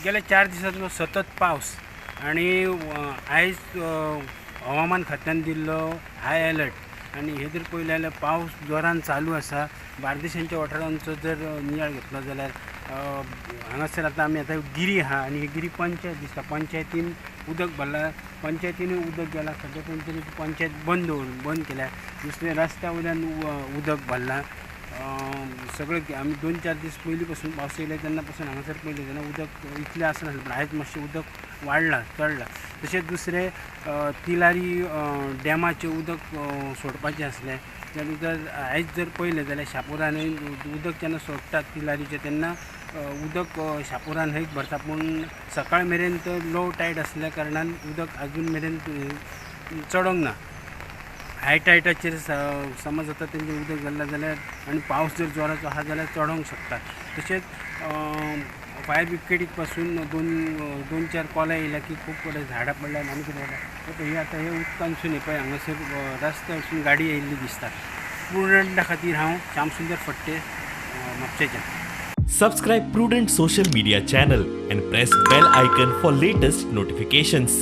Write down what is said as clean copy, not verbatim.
गेल्या 4 दिसांतलो सतत पावस आणि आयज हवामान खात्यान दिल्लो हाय अलर्ट आणि हे जर पळयलें जाल्यार पावस जोरान चालू आसा. बार्देशांच्या वाठारांचो जर नियाळ घेतलो जाल्यार हांगासर आमी गिरी आहा आणि ही गिरी पंचायत दिसता. पंचायतीन उदक भरला, पंचायतीनूय उदक गेला. सद्या तेंच्यांनी पंचायत बंद केल्या. दुसरे रस्त्या वयल्यान उदक भरला. सगळं आमी 2-4 दीस पयलीं पासून पावस येयले तेन्ना पासून हांगासर पयलें तेन्ना उदक इतलें आसनासलें, पण आयज मातशें उदक वाडलां, चडलां. तशेंच दुसरे तिलारी डॅमाचें उदक सोडपाचें आसलें. तेन्ना जर आयज जर पळयलें जाल्यार शापोरान उदक जेन्ना सोडटात तिलारीचें तेन्ना उदक शापोरान हयच भरता, पूण सकाळ मेरेन तर लो टायड आसल्या कारणान उदक आजून मेरेन चडोंक ना. हाय टायटाचेर समज आतां तेंचें उदक घातलें जाल्यार आनी पावस जर जोराचो आसा जाल्यार चडोंक शकता. तशेंच फायर ब्रिगेडीक पासून 2-4 कॉलां येयल्या की खूब कडेन झाडां पडल्यात आनी कितें जाता. हे आतां हे उदकांसून पळय हांगासर रस्त्यासून गाडी येयल्ली दिसता. प्रुडंटा खातीर हांव Shyamsundar Phadte, म्हापशेंच्यान. Subscribe Prudent social media channel and press bell icon for latest notifications.